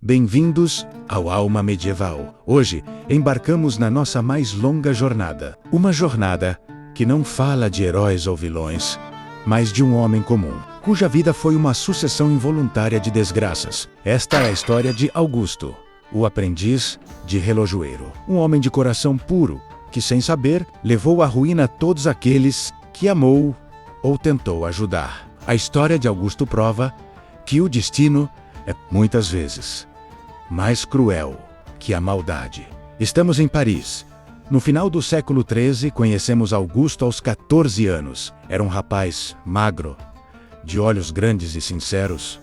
Bem-vindos ao Alma Medieval. Hoje, embarcamos na nossa mais longa jornada. Uma jornada que não fala de heróis ou vilões, mas de um homem comum, cuja vida foi uma sucessão involuntária de desgraças. Esta é a história de Augusto, o aprendiz de relojoeiro. Um homem de coração puro, que sem saber, levou à ruína todos aqueles que amou ou tentou ajudar. A história de Augusto prova que o destino é, muitas vezes, mais cruel que a maldade. Estamos em Paris. No final do século XIII, conhecemos Augusto aos 14 anos. Era um rapaz magro, de olhos grandes e sinceros,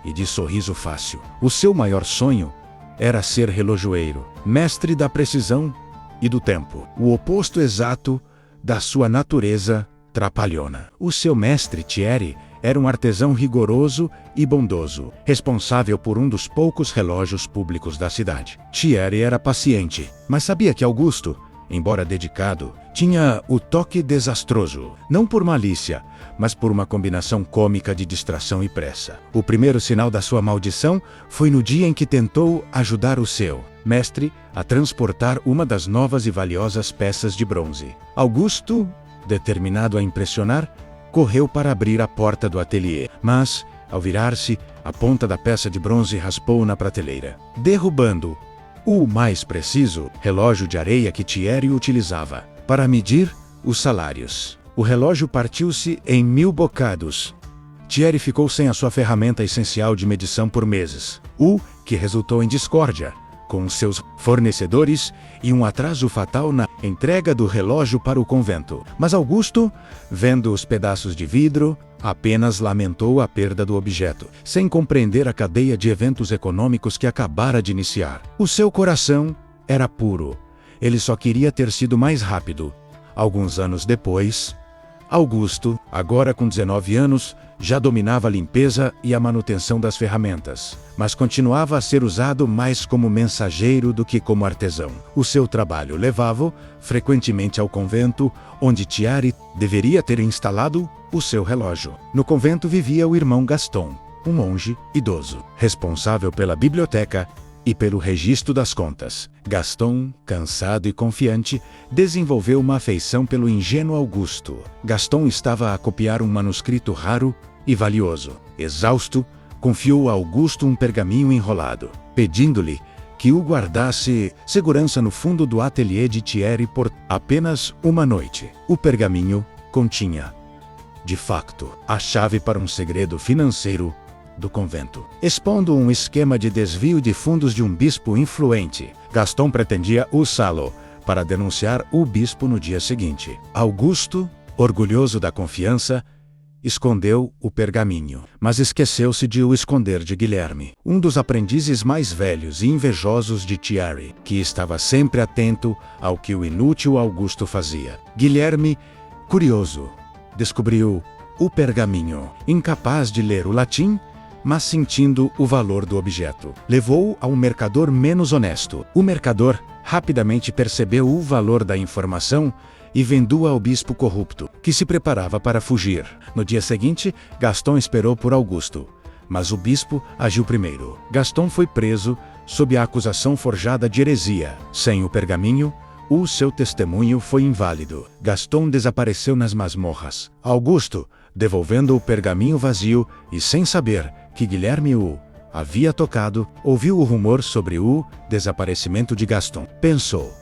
e de sorriso fácil. O seu maior sonho era ser relojoeiro, mestre da precisão e do tempo, o oposto exato da sua natureza trapalhona. O seu mestre, Thierry, era um artesão rigoroso e bondoso, responsável por um dos poucos relógios públicos da cidade. Thierry era paciente, mas sabia que Augusto, embora dedicado, tinha o toque desastroso, não por malícia, mas por uma combinação cômica de distração e pressa. O primeiro sinal da sua maldição foi no dia em que tentou ajudar o seu mestre a transportar uma das novas e valiosas peças de bronze. Augusto, determinado a impressionar, correu para abrir a porta do ateliê, mas, ao virar-se, a ponta da peça de bronze raspou na prateleira, derrubando o mais preciso relógio de areia que Thierry utilizava para medir os salários. O relógio partiu-se em 1000 bocados. Thierry ficou sem a sua ferramenta essencial de medição por meses, o que resultou em discórdia com seus fornecedores e um atraso fatal na entrega do relógio para o convento. Mas Augusto, vendo os pedaços de vidro, apenas lamentou a perda do objeto, sem compreender a cadeia de eventos econômicos que acabara de iniciar. O seu coração era puro. Ele só queria ter sido mais rápido. Alguns anos depois, Augusto, agora com 19 anos, já dominava a limpeza e a manutenção das ferramentas, mas continuava a ser usado mais como mensageiro do que como artesão. O seu trabalho levava-o frequentemente ao convento, onde Thierry deveria ter instalado o seu relógio. No convento vivia o irmão Gaston, um monge idoso, responsável pela biblioteca e pelo registro das contas. Gaston, cansado e confiante, desenvolveu uma afeição pelo ingênuo Augusto. Gaston estava a copiar um manuscrito raro e valioso. Exausto, confiou a Augusto um pergaminho enrolado, pedindo-lhe que o guardasse segurança no fundo do ateliê de Thierry por apenas uma noite. O pergaminho continha, de facto, a chave para um segredo financeiro do convento, expondo um esquema de desvio de fundos de um bispo influente. Gaston pretendia usá-lo para denunciar o bispo no dia seguinte. Augusto, orgulhoso da confiança, escondeu o pergaminho, mas esqueceu-se de o esconder de Guilherme, um dos aprendizes mais velhos e invejosos de Thierry, que estava sempre atento ao que o inútil Augusto fazia. Guilherme, curioso, descobriu o pergaminho, incapaz de ler o latim, mas sentindo o valor do objeto. Levou-o a um mercador menos honesto. O mercador rapidamente percebeu o valor da informação e vendeu-a ao bispo corrupto, que se preparava para fugir. No dia seguinte, Gaston esperou por Augusto, mas o bispo agiu primeiro. Gaston foi preso sob a acusação forjada de heresia. Sem o pergaminho, o seu testemunho foi inválido. Gaston desapareceu nas masmorras. Augusto, devolvendo o pergaminho vazio e sem saber que Guilherme o havia tocado, ouviu o rumor sobre o desaparecimento de Gaston. Pensou: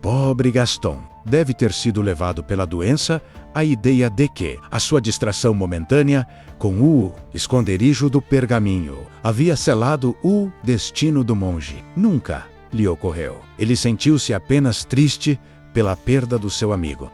pobre Gaston, deve ter sido levado pela doença à ideia de que a sua distração momentânea com o esconderijo do pergaminho havia selado o destino do monge. Nunca lhe ocorreu. Ele sentiu-se apenas triste pela perda do seu amigo.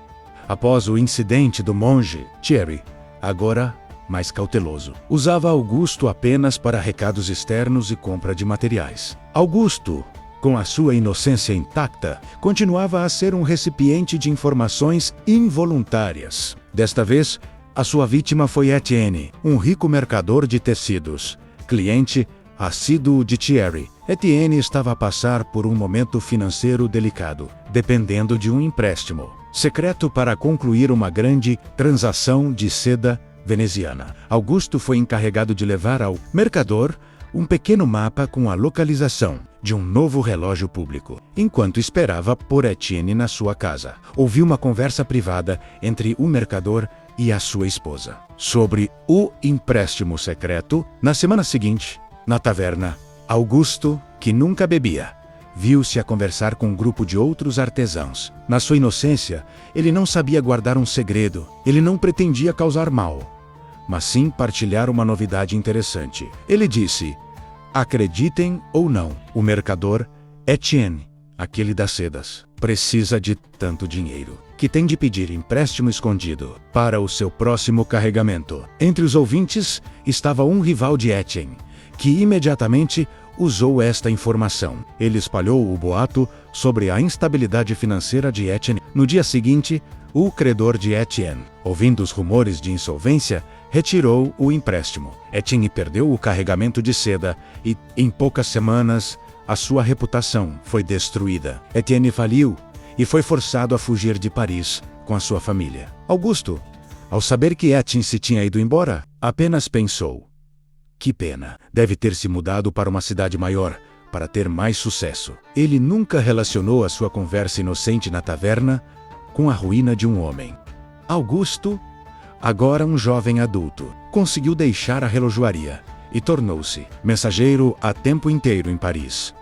Após o incidente do monge, Thierry, agora mais cauteloso, usava Augusto apenas para recados externos e compra de materiais. Augusto, com a sua inocência intacta, continuava a ser um recipiente de informações involuntárias. Desta vez, a sua vítima foi Etienne, um rico mercador de tecidos, cliente assíduo de Thierry. Etienne estava a passar por um momento financeiro delicado, dependendo de um empréstimo secreto para concluir uma grande transação de seda veneziana. Augusto foi encarregado de levar ao mercador um pequeno mapa com a localização de um novo relógio público. Enquanto esperava por Etienne na sua casa, ouviu uma conversa privada entre o mercador e a sua esposa sobre o empréstimo secreto. Na semana seguinte, na taverna, Augusto, que nunca bebia, viu-se a conversar com um grupo de outros artesãos. Na sua inocência, ele não sabia guardar um segredo. Ele não pretendia causar mal, mas sim partilhar uma novidade interessante. Ele disse: acreditem ou não, o mercador Etienne, aquele das sedas, precisa de tanto dinheiro que tem de pedir empréstimo escondido para o seu próximo carregamento. Entre os ouvintes estava um rival de Etienne, que imediatamente usou esta informação. Ele espalhou o boato sobre a instabilidade financeira de Etienne. No dia seguinte, o credor de Etienne, ouvindo os rumores de insolvência, retirou o empréstimo. Etienne perdeu o carregamento de seda e, em poucas semanas, a sua reputação foi destruída. Etienne faliu e foi forçado a fugir de Paris com a sua família. Augusto, ao saber que Etienne se tinha ido embora, apenas pensou: que pena, deve ter se mudado para uma cidade maior para ter mais sucesso. Ele nunca relacionou a sua conversa inocente na taverna com a ruína de um homem. Augusto, agora um jovem adulto, conseguiu deixar a relojoaria e tornou-se mensageiro a tempo inteiro em Paris.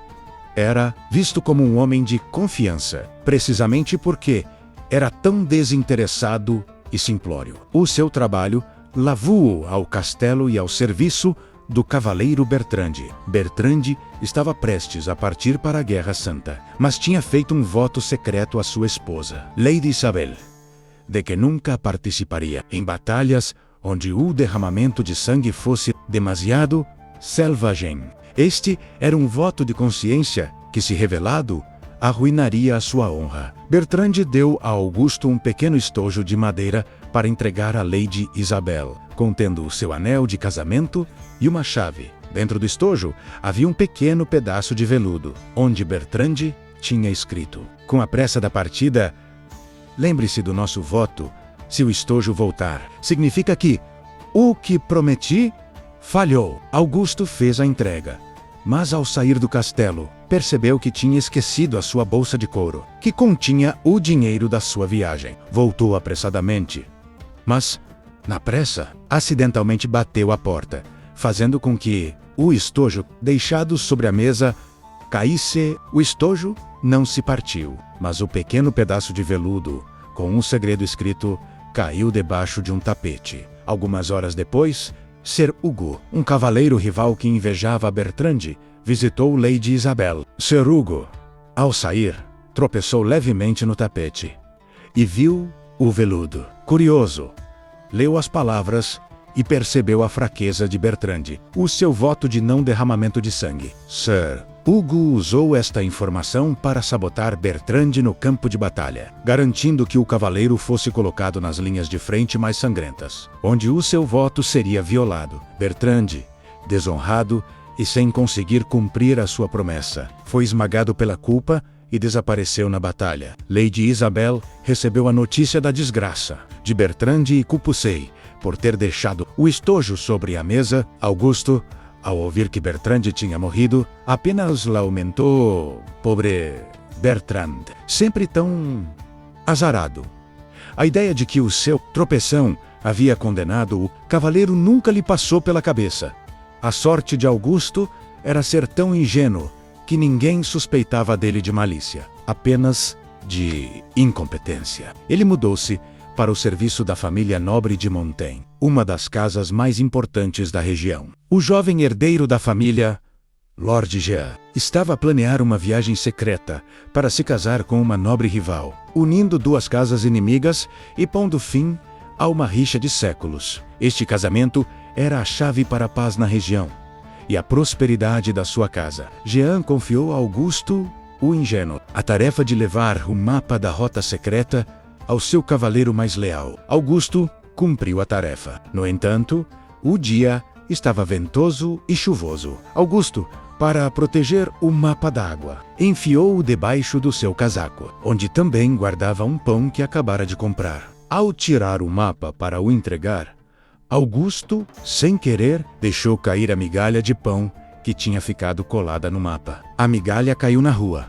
Era visto como um homem de confiança, precisamente porque era tão desinteressado e simplório. O seu trabalho levou-o ao castelo e ao serviço do cavaleiro Bertrand. Bertrand estava prestes a partir para a Guerra Santa, mas tinha feito um voto secreto à sua esposa, Lady Isabel, de que nunca participaria em batalhas onde o derramamento de sangue fosse demasiado selvagem. Este era um voto de consciência que, se revelado, arruinaria a sua honra. Bertrand deu a Augusto um pequeno estojo de madeira para entregar à Lady Isabel, contendo o seu anel de casamento e uma chave. Dentro do estojo havia um pequeno pedaço de veludo, onde Bertrand tinha escrito: com a pressa da partida, lembre-se do nosso voto. Se o estojo voltar, significa que o que prometi falhou. Augusto fez a entrega, mas ao sair do castelo, percebeu que tinha esquecido a sua bolsa de couro, que continha o dinheiro da sua viagem. Voltou apressadamente, mas, na pressa, acidentalmente bateu a porta, fazendo com que o estojo deixado sobre a mesa caísse. O estojo não se partiu, mas o pequeno pedaço de veludo, com um segredo escrito, caiu debaixo de um tapete. Algumas horas depois, Sir Hugo, um cavaleiro rival que invejava Bertrand, visitou Lady Isabel. Sir Hugo, ao sair, tropeçou levemente no tapete e viu o veludo. Curioso, leu as palavras e percebeu a fraqueza de Bertrand, o seu voto de não derramamento de sangue. Sir Hugo usou esta informação para sabotar Bertrand no campo de batalha, garantindo que o cavaleiro fosse colocado nas linhas de frente mais sangrentas, onde o seu voto seria violado. Bertrand, desonrado e sem conseguir cumprir a sua promessa, foi esmagado pela culpa e desapareceu na batalha. Lady Isabel recebeu a notícia da desgraça de Bertrand e culpou-se por ter deixado o estojo sobre a mesa. Augusto, ao ouvir que Bertrand tinha morrido, apenas lamentou: pobre Bertrand, sempre tão azarado. A ideia de que o seu tropeção havia condenado o cavaleiro nunca lhe passou pela cabeça. A sorte de Augusto era ser tão ingênuo que ninguém suspeitava dele de malícia, apenas de incompetência. Ele mudou-se para o serviço da família nobre de Montaigne, uma das casas mais importantes da região. O jovem herdeiro da família, Lord Jean, estava a planear uma viagem secreta para se casar com uma nobre rival, unindo duas casas inimigas e pondo fim a uma rixa de séculos. Este casamento era a chave para a paz na região e a prosperidade da sua casa. Jean confiou a Augusto, o ingênuo, a tarefa de levar o mapa da rota secreta ao seu cavaleiro mais leal. Augusto cumpriu a tarefa. No entanto, o dia estava ventoso e chuvoso. Augusto, para proteger o mapa d'água, enfiou-o debaixo do seu casaco, onde também guardava um pão que acabara de comprar. Ao tirar o mapa para o entregar, Augusto, sem querer, deixou cair a migalha de pão que tinha ficado colada no mapa. A migalha caiu na rua,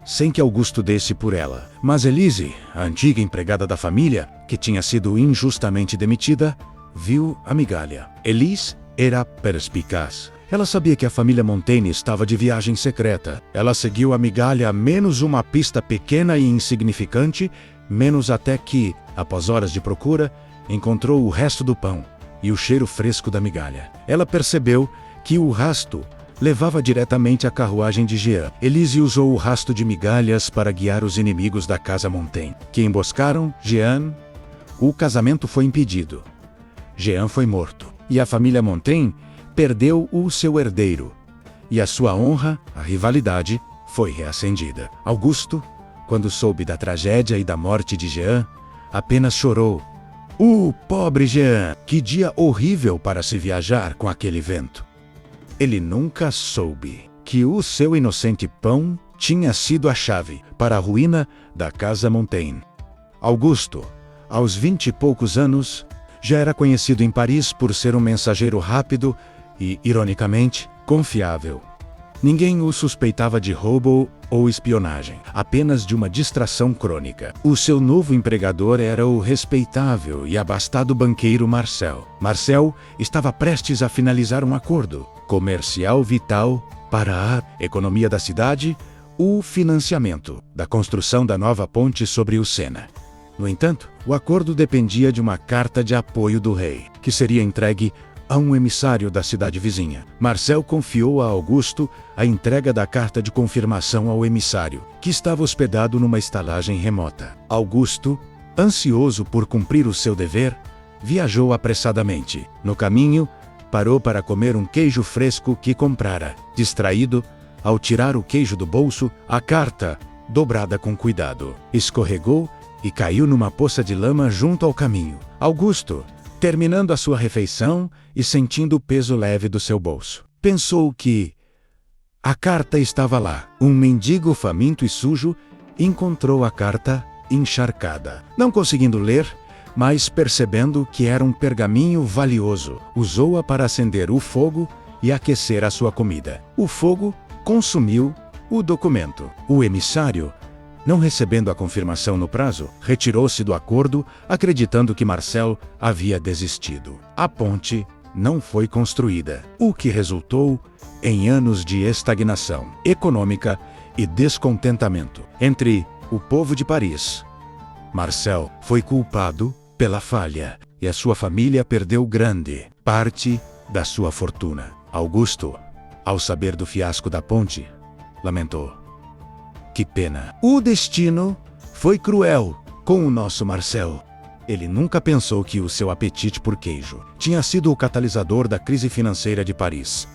sem que Augusto desse por ela. Mas Elise, a antiga empregada da família, que tinha sido injustamente demitida, viu a migalha. Elise era perspicaz. Ela sabia que a família Montaigne estava de viagem secreta. Ela seguiu a migalha menos uma pista pequena e insignificante, menos até que, após horas de procura, encontrou o resto do pão e o cheiro fresco da migalha. Ela percebeu que o rasto levava diretamente à carruagem de Jean. Elise usou o rasto de migalhas para guiar os inimigos da casa Montaigne, que emboscaram Jean. O casamento foi impedido. Jean foi morto, e a família Montaigne perdeu o seu herdeiro, e a sua honra, a rivalidade, foi reacendida. Augusto, quando soube da tragédia e da morte de Jean, apenas chorou. Pobre Jean! Que dia horrível para se viajar com aquele vento! Ele nunca soube que o seu inocente pão tinha sido a chave para a ruína da casa Montaigne. Augusto, aos 20 e poucos anos, já era conhecido em Paris por ser um mensageiro rápido e, ironicamente, confiável. Ninguém o suspeitava de roubo ou espionagem, apenas de uma distração crônica. O seu novo empregador era o respeitável e abastado banqueiro Marcel. Marcel estava prestes a finalizar um acordo comercial vital para a economia da cidade, o financiamento da construção da nova ponte sobre o Sena. No entanto, o acordo dependia de uma carta de apoio do rei, que seria entregue a um emissário da cidade vizinha. Marcel confiou a Augusto a entrega da carta de confirmação ao emissário, que estava hospedado numa estalagem remota. Augusto, ansioso por cumprir o seu dever, viajou apressadamente. No caminho, parou para comer um queijo fresco que comprara. Distraído, ao tirar o queijo do bolso, a carta, dobrada com cuidado, escorregou e caiu numa poça de lama junto ao caminho. Augusto, terminando a sua refeição e sentindo o peso leve do seu bolso, pensou que a carta estava lá. Um mendigo faminto e sujo encontrou a carta encharcada. Não conseguindo ler, mas percebendo que era um pergaminho valioso, usou-a para acender o fogo e aquecer a sua comida. O fogo consumiu o documento. O emissário, não recebendo a confirmação no prazo, retirou-se do acordo, acreditando que Marcel havia desistido. A ponte não foi construída, o que resultou em anos de estagnação econômica e descontentamento entre o povo de Paris. Marcel foi culpado pela falha e a sua família perdeu grande parte da sua fortuna. Augusto, ao saber do fiasco da ponte, lamentou. Que pena. O destino foi cruel com o nosso Marcel. Ele nunca pensou que o seu apetite por queijo tinha sido o catalisador da crise financeira de Paris.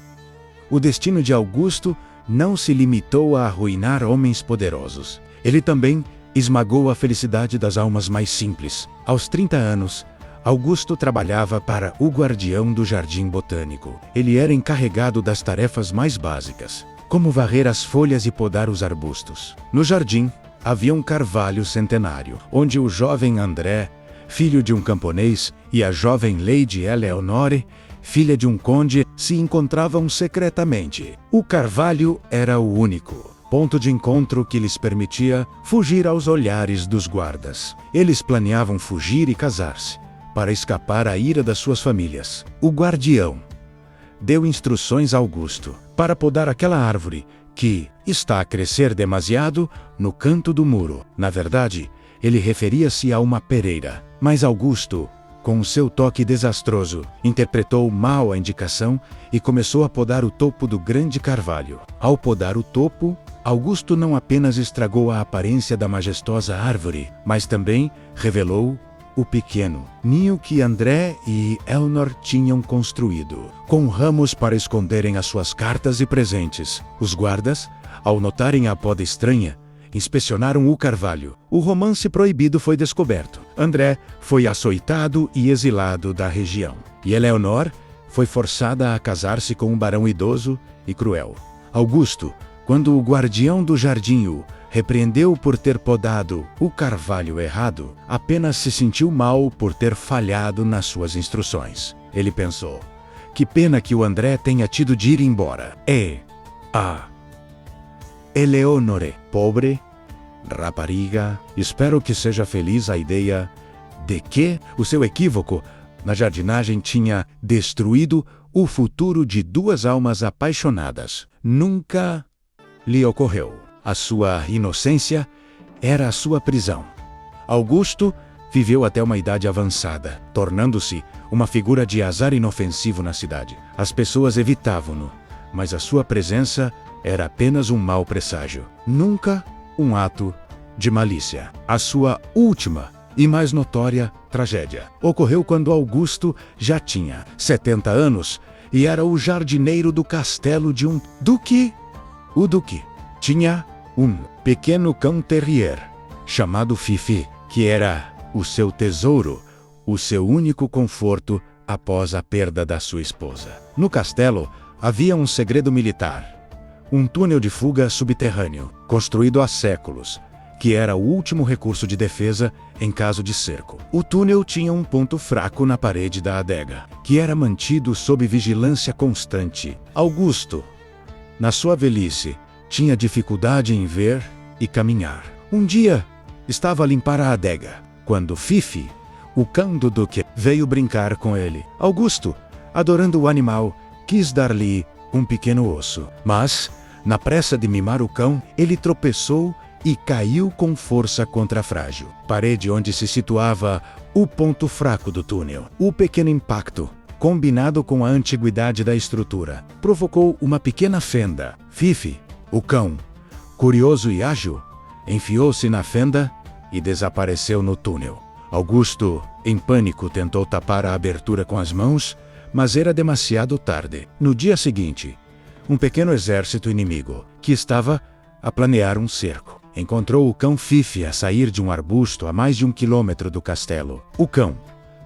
O destino de Augusto não se limitou a arruinar homens poderosos. Ele também esmagou a felicidade das almas mais simples. Aos 30 anos, Augusto trabalhava para o guardião do jardim botânico. Ele era encarregado das tarefas mais básicas, como varrer as folhas e podar os arbustos. No jardim, havia um carvalho centenário, onde o jovem André, filho de um camponês, e a jovem Lady Eleonore, filha de um conde, se encontravam secretamente. O carvalho era o único ponto de encontro que lhes permitia fugir aos olhares dos guardas. Eles planeavam fugir e casar-se, para escapar à ira das suas famílias. O guardião deu instruções a Augusto para podar aquela árvore que está a crescer demasiado no canto do muro. Na verdade, ele referia-se a uma pereira, mas Augusto, com o seu toque desastroso, interpretou mal a indicação e começou a podar o topo do grande carvalho. Ao podar o topo, Augusto não apenas estragou a aparência da majestosa árvore, mas também revelou o pequeno ninho que André e Eleanor tinham construído, com ramos para esconderem as suas cartas e presentes. Os guardas, ao notarem a poda estranha, inspecionaram o carvalho. O romance proibido foi descoberto. André foi açoitado e exilado da região, e Eleanor foi forçada a casar-se com um barão idoso e cruel. Augusto, quando o guardião do jardim o repreendeu por ter podado o carvalho errado, apenas se sentiu mal por ter falhado nas suas instruções. Ele pensou: Que pena que o André tenha tido de ir embora. Eleonore, pobre rapariga, espero que seja feliz a ideia de que o seu equívoco na jardinagem tinha destruído o futuro de duas almas apaixonadas. Nunca lhe ocorreu. A sua inocência era a sua prisão. Augusto viveu até uma idade avançada, tornando-se uma figura de azar inofensivo na cidade. As pessoas evitavam-no, mas a sua presença era apenas um mau presságio. Nunca um ato de malícia. A sua última e mais notória tragédia ocorreu quando Augusto já tinha 70 anos e era o jardineiro do castelo de um duque. O duque tinha um pequeno cão terrier chamado Fifi, que era o seu tesouro, o seu único conforto após a perda da sua esposa. No castelo havia um segredo militar, um túnel de fuga subterrâneo, construído há séculos, que era o último recurso de defesa em caso de cerco. O túnel tinha um ponto fraco na parede da adega, que era mantido sob vigilância constante. Augusto, na sua velhice, tinha dificuldade em ver e caminhar. Um dia, estava a limpar a adega, quando Fifi, o cão do duque, veio brincar com ele. Augusto, adorando o animal, quis dar-lhe um pequeno osso, mas, na pressa de mimar o cão, ele tropeçou e caiu com força contra a frágil parede onde se situava o ponto fraco do túnel. O pequeno impacto, combinado com a antiguidade da estrutura, provocou uma pequena fenda. Fifi, o cão, curioso e ágil, enfiou-se na fenda e desapareceu no túnel. Augusto, em pânico, tentou tapar a abertura com as mãos, mas era demasiado tarde. No dia seguinte, um pequeno exército inimigo, que estava a planear um cerco, encontrou o cão Fifi a sair de um arbusto a mais de 1 quilômetro do castelo. O cão,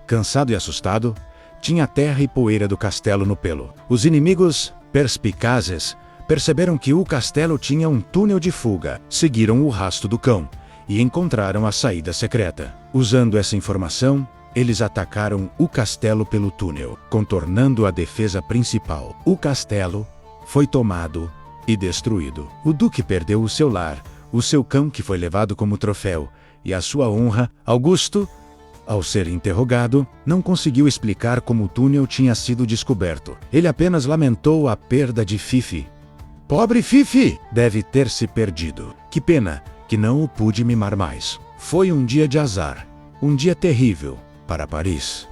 cansado e assustado, tinha terra e poeira do castelo no pelo. Os inimigos, perspicazes, perceberam que o castelo tinha um túnel de fuga. Seguiram o rastro do cão e encontraram a saída secreta. Usando essa informação, eles atacaram o castelo pelo túnel, contornando a defesa principal. O castelo foi tomado e destruído. O duque perdeu o seu lar, o seu cão que foi levado como troféu, e a sua honra. Augusto, ao ser interrogado, não conseguiu explicar como o túnel tinha sido descoberto. Ele apenas lamentou a perda de Fifi. Pobre Fifi! Deve ter se perdido. Que pena que não o pude mimar mais. Foi um dia de azar, um dia terrível para Paris.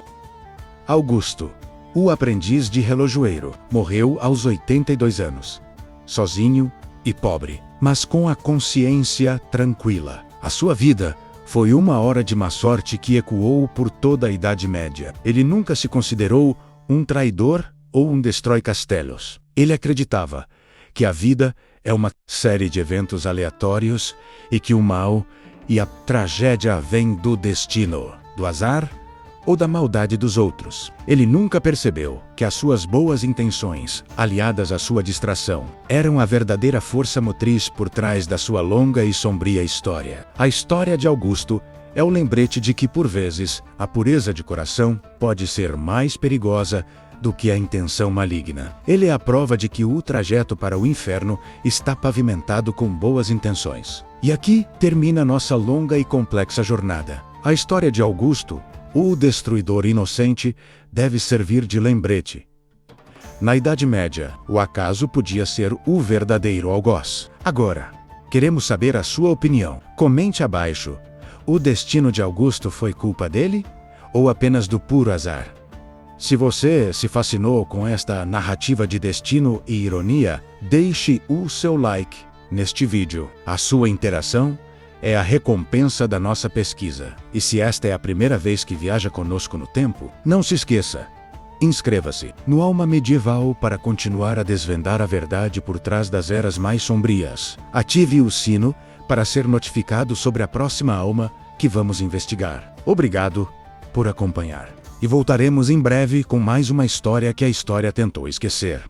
Augusto, o aprendiz de relojoeiro, morreu aos 82 anos. Sozinho e pobre, mas com a consciência tranquila. A sua vida foi uma hora de má sorte que ecoou por toda a Idade Média. Ele nunca se considerou um traidor ou um destrói-castelos. Ele acreditava que a vida é uma série de eventos aleatórios e que o mal e a tragédia vêm do destino, do azar ou da maldade dos outros. Ele nunca percebeu que as suas boas intenções, aliadas à sua distração, eram a verdadeira força motriz por trás da sua longa e sombria história. A história de Augusto é o lembrete de que, por vezes, a pureza de coração pode ser mais perigosa do que a intenção maligna. Ele é a prova de que o trajeto para o inferno está pavimentado com boas intenções. E aqui termina nossa longa e complexa jornada. A história de Augusto, o destruidor inocente, deve servir de lembrete. Na Idade Média, o acaso podia ser o verdadeiro algoz. Agora, queremos saber a sua opinião. Comente abaixo. O destino de Augusto foi culpa dele ou apenas do puro azar? Se você se fascinou com esta narrativa de destino e ironia, deixe o seu like neste vídeo. A sua interação é a recompensa da nossa pesquisa. E se esta é a primeira vez que viaja conosco no tempo, não se esqueça, inscreva-se no Alma Medieval para continuar a desvendar a verdade por trás das eras mais sombrias. Ative o sino para ser notificado sobre a próxima alma que vamos investigar. Obrigado por acompanhar. E voltaremos em breve com mais uma história que a história tentou esquecer.